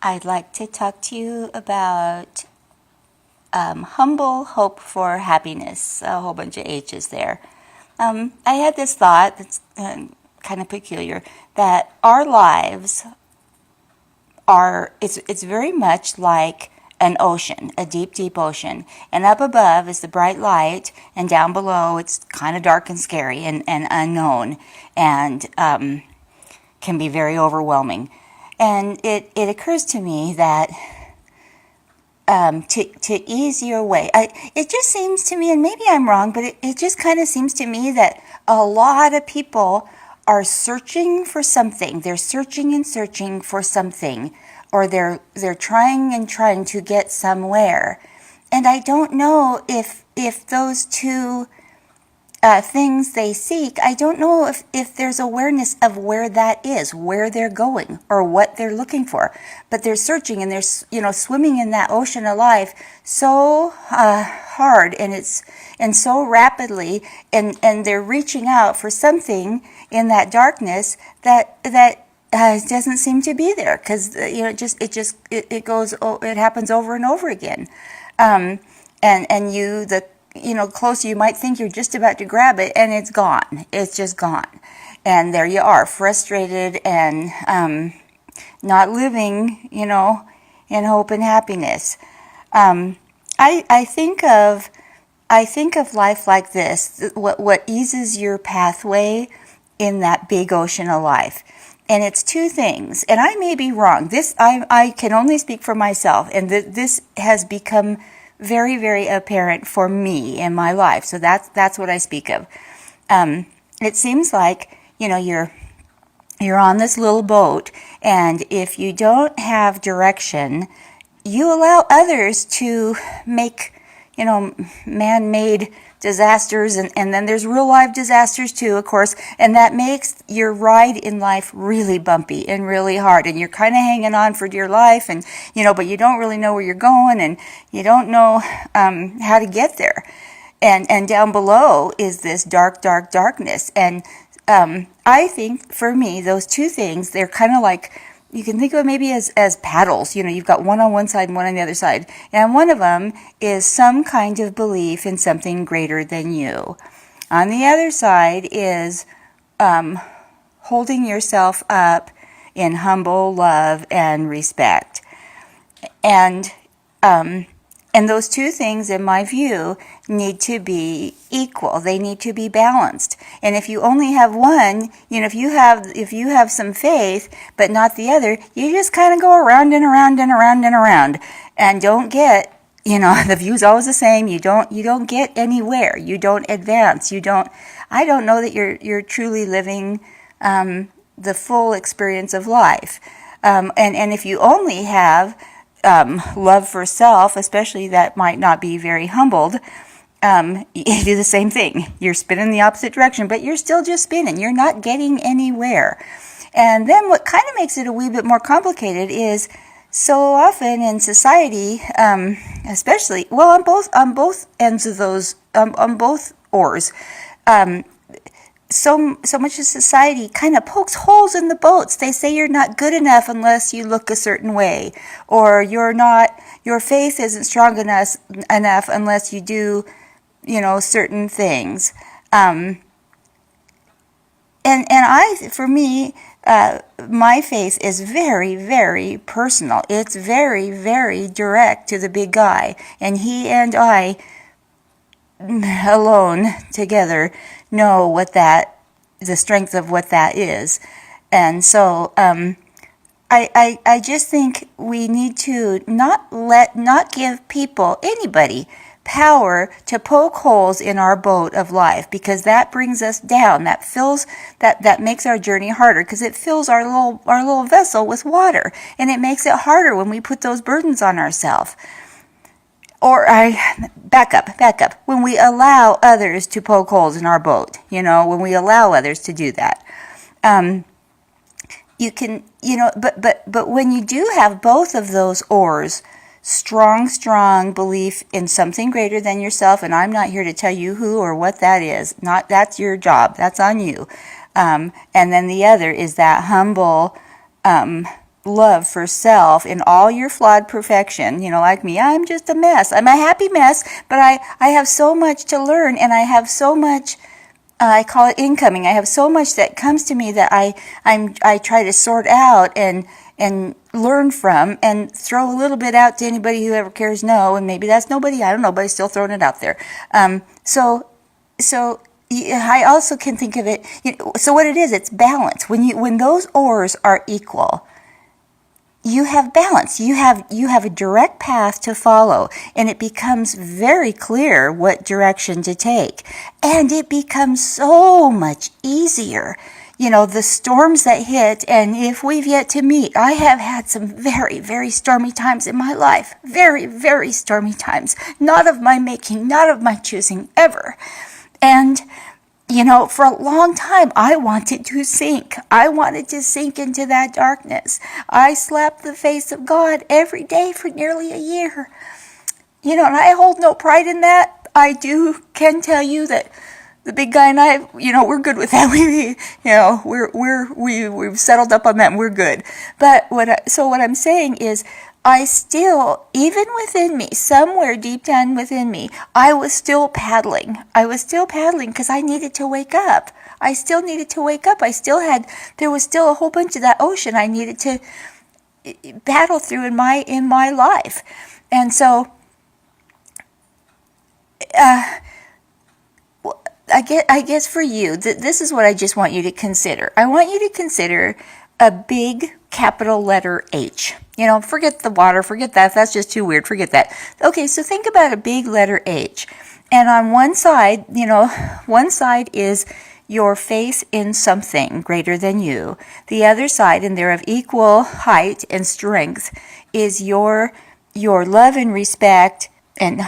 I'd like to talk to you about humble hope for happiness, a whole bunch of H's there. I had this thought that's kind of peculiar, that our lives it's very much like an ocean, a deep, deep ocean. And up above is the bright light, and down below it's kind of dark and scary and unknown, and can be very overwhelming. And it occurs to me that to ease your way, it just seems to me, and maybe I'm wrong, but it just kind of seems to me that a lot of people are searching for something. They're searching and searching for something, or they're trying and trying to get somewhere. And I don't know if those two things they seek, I don't know if there's awareness of where that is, where they're going, or what they're looking for. But they're searching, and they're swimming in that ocean of life so hard and so rapidly, and they're reaching out for something in that darkness that doesn't seem to be there, because it happens over and over again, and closer you might think you're just about to grab it, and it's gone. It's just gone. And there you are, frustrated and not living, in hope and happiness. I think of life like this, what eases your pathway in that big ocean of life. And it's two things, and I may be wrong. I can only speak for myself, and this has become very, very apparent for me in my life. So that's what I speak of. It seems like, you're on this little boat, and if you don't have direction, you allow others to make, man-made disasters, and then there's real life disasters too, of course, and that makes your ride in life really bumpy and really hard, and you're kind of hanging on for dear life, and but you don't really know where you're going, and you don't know how to get there, and down below is this darkness, and I think for me those two things, they're kind of like, you can think of it maybe as paddles. You've got one on one side and one on the other side. And one of them is some kind of belief in something greater than you. On the other side is holding yourself up in humble love and respect. And those two things, in my view, need to be equal. They need to be balanced. And if you only have one, if you have some faith but not the other, you just kind of go around and around and around and around, and don't get, the view's always the same. You don't get anywhere. You don't advance. I don't know that you're truly living the full experience of life. And if you only have love for self, especially, that might not be very humbled, you do the same thing. You're spinning the opposite direction, but you're still just spinning. You're not getting anywhere. And then what kind of makes it a wee bit more complicated is, so often in society, especially, well, on both ends of those, on both oars, so much of society kind of pokes holes in the boats. They say you're not good enough unless you look a certain way, or your faith isn't strong enough unless you do, certain things. And for me, my faith is very, very personal. It's very, very direct to the big guy, and he and I alone together know the strength of what that is. And so I just think we need to not give people, anybody, power to poke holes in our boat of life, because that brings us down. That makes our journey harder, because it fills our little vessel with water, and it makes it harder when we put those burdens on ourselves. Or back up. When we allow others to poke holes in our boat, when we allow others to do that, you can, but when you do have both of those oars, strong belief in something greater than yourself, and I'm not here to tell you who or what that is. That's your job. That's on you. And then the other is that humble love for self in all your flawed perfection, like me, I'm just a mess. I'm a happy mess, but I have so much to learn, and I have so much, I call it incoming. I have so much that comes to me that I try to sort out and learn from, and throw a little bit out to anybody who ever cares know, and maybe that's nobody, I don't know, but I'm still throwing it out there. So I also can think of it, so what it is, it's balance. When those oars are equal, you have balance. You have a direct path to follow, and it becomes very clear what direction to take. And it becomes so much easier. The storms that hit, and if we've yet to meet, I have had some very, very stormy times in my life. Very, very stormy times. Not of my making, not of my choosing, ever. And for a long time, I wanted to sink. I wanted to sink into that darkness. I slapped the face of God every day for nearly a year. And I hold no pride in that. I can tell you that the big guy and I, we're good with that. We've settled up on that, and we're good. But what I'm saying is, I still, even within me, somewhere deep down within me, I was still paddling. I was still paddling because I needed to wake up. I still needed to wake up. There was still a whole bunch of that ocean I needed to paddle through in my life. And so, I guess for you, this is what I just want you to consider. I want you to consider a big capital letter H. Forget the water, forget that. That's just too weird, forget that. Okay, so think about a big letter H. And on one side, one side is your faith in something greater than you. The other side, and they're of equal height and strength, is your love and respect and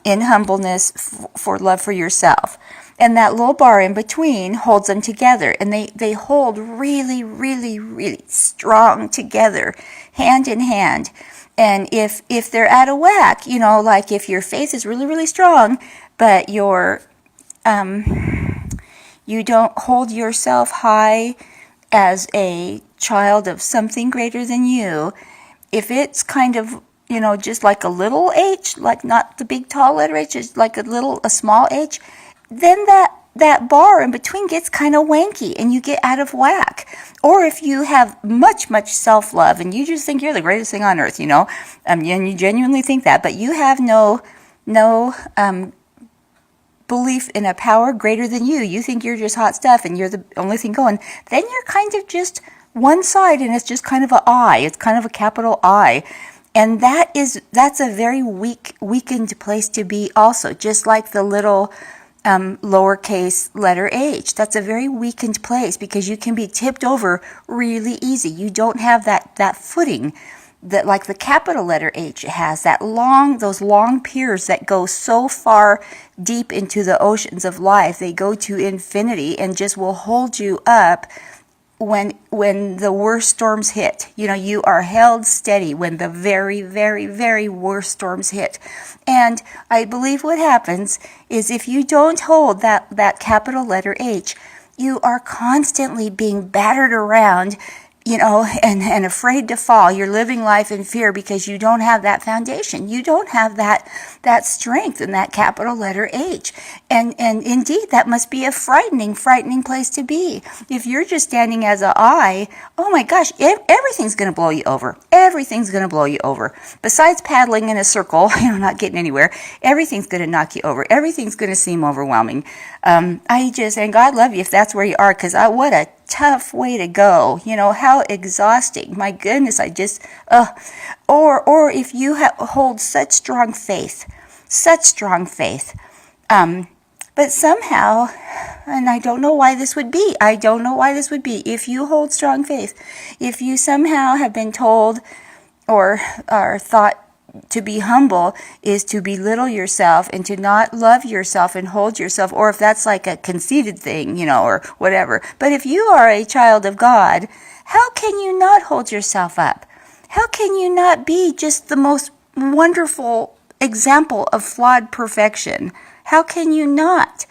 in humbleness for love for yourself. And that little bar in between holds them together, and they hold really, really, really strong together, hand in hand. And if they're out of whack, like if your faith is really, really strong, but you don't hold yourself high as a child of something greater than you, if it's kind of, just like a little H, like not the big tall letter H, just like a small H, then that bar in between gets kind of wanky and you get out of whack. Or if you have much, much self-love and you just think you're the greatest thing on earth, and you genuinely think that, but you have no belief in a power greater than you. You think you're just hot stuff and you're the only thing going. Then you're kind of just one side, and it's just kind of a I. It's kind of a capital I. And that's a very weakened place to be also, just like the little lowercase letter H. That's a very weakened place because you can be tipped over really easy. You don't have that footing that like the capital letter H has, those long piers that go so far deep into the oceans of life. They go to infinity and just will hold you up when the worst storms hit. You are held steady when the very, very, very worst storms hit. And I believe what happens is if you don't hold that capital letter H, you are constantly being battered around, and afraid to fall. You're living life in fear because you don't have that foundation. You don't have that strength in that capital letter H. And indeed, that must be a frightening place to be. If you're just standing as a I, oh my gosh, everything's going to blow you over. Everything's going to blow you over. Besides paddling in a circle, not getting anywhere, everything's going to knock you over. Everything's going to seem overwhelming. And God love you if that's where you are, because what a tough way to go. How exhausting. My goodness, or if you hold such strong faith, but somehow, and I don't know why this would be, if you hold strong faith, if you somehow have been told or are thought to be humble is to belittle yourself and to not love yourself and hold yourself, or if that's like a conceited thing, or whatever. But if you are a child of God, how can you not hold yourself up? How can you not be just the most wonderful example of flawed perfection? How can you not?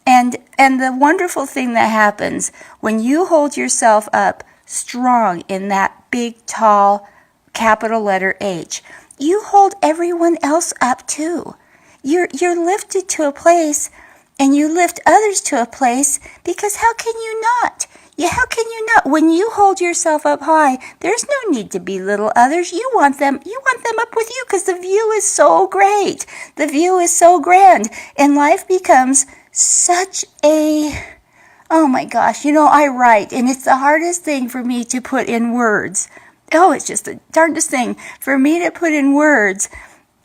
And the wonderful thing that happens when you hold yourself up strong in that big, tall, capital letter H, you hold everyone else up too. You're lifted to a place, and you lift others to a place, because how can you not? Yeah, how can you not? When you hold yourself up high, there's no need to belittle others. You want them up with you, because the view is so great. The view is so grand, and life becomes such a, oh my gosh, I write, and it's the hardest thing for me to put in words. Oh, it's just the darndest thing for me to put in words.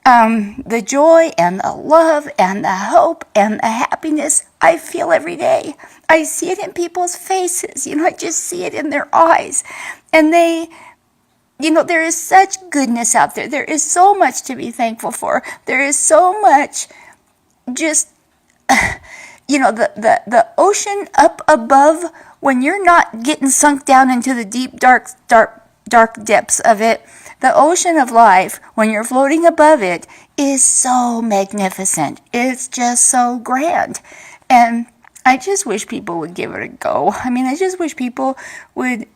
The joy and the love and the hope and the happiness I feel every day. I see it in people's faces. I just see it in their eyes. And they, there is such goodness out there. There is so much to be thankful for. There is so much just, the ocean up above, when you're not getting sunk down into the deep, dark depths of it. The ocean of life, when you're floating above it, is so magnificent. It's just so grand. And I just wish people would give it a go. I just wish people would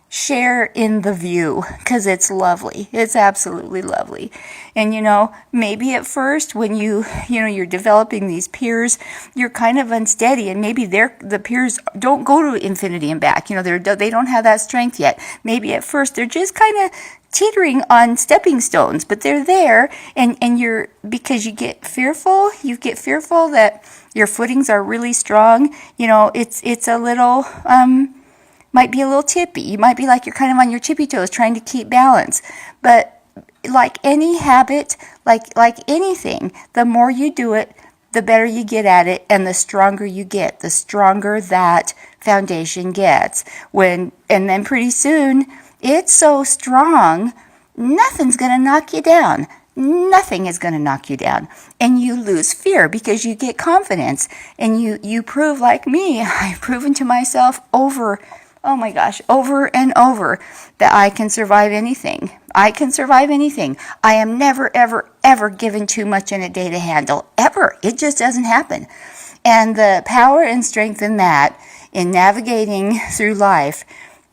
share in the view, because it's lovely. It's absolutely lovely. And maybe at first when you're developing these piers, you're kind of unsteady, and maybe the piers don't go to infinity and back. They don't have that strength yet. Maybe at first they're just kind of teetering on stepping stones, but they're there, and because you get fearful that your footings are really strong. It's a little might be a little tippy. You might be like you're kind of on your tippy toes trying to keep balance. But like any habit, like anything, the more you do it, the better you get at it, and the stronger you get, the stronger that foundation gets. And then pretty soon, it's so strong, nothing's going to knock you down. Nothing is going to knock you down. And you lose fear, because you get confidence. And you prove, like me, I've proven to myself over and over, that I can survive anything. I can survive anything. I am never, ever, ever given too much in a day to handle. Ever. It just doesn't happen. And the power and strength in that, in navigating through life,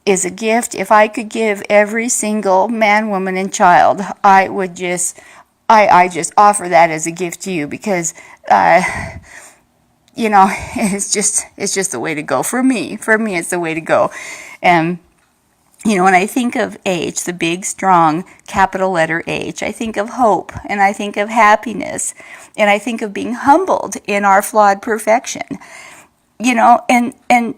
is a gift. If I could give every single man, woman, and child, I would just offer that as a gift to you, because it's just the way to go for me. For me, it's the way to go. And when I think of H, the big, strong, capital letter H, I think of hope, and I think of happiness, and I think of being humbled in our flawed perfection. And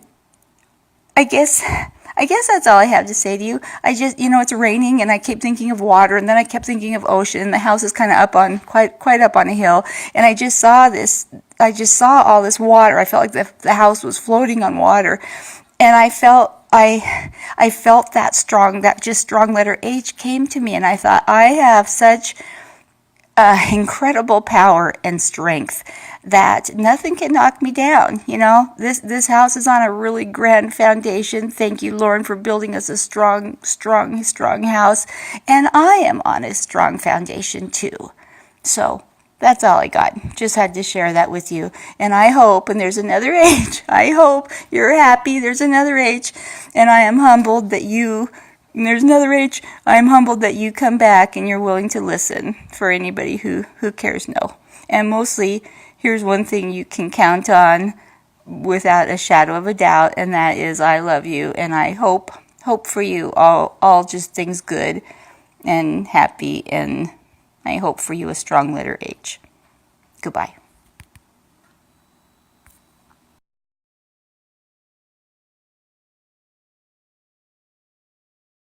I guess that's all I have to say to you. I just, it's raining, and I keep thinking of water, and then I kept thinking of ocean, and the house is kind of quite up on a hill, and I just saw all this water. I felt like the house was floating on water, and I felt that strong letter H came to me, and I thought, I have such incredible power and strength that nothing can knock me down. This house is on a really grand foundation. Thank you, Lauren, for building us a strong house. And I am on a strong foundation too. So that's all I got. Just had to share that with you. And I hope, and there's another H, I hope you're happy. There's another H. And I am humbled that you, and there's another H, I am humbled that you come back and you're willing to listen, for anybody who cares know. And mostly, here's one thing you can count on without a shadow of a doubt, and that is I love you, and I hope for you all just things good and happy, and I hope for you a strong letter H. Goodbye.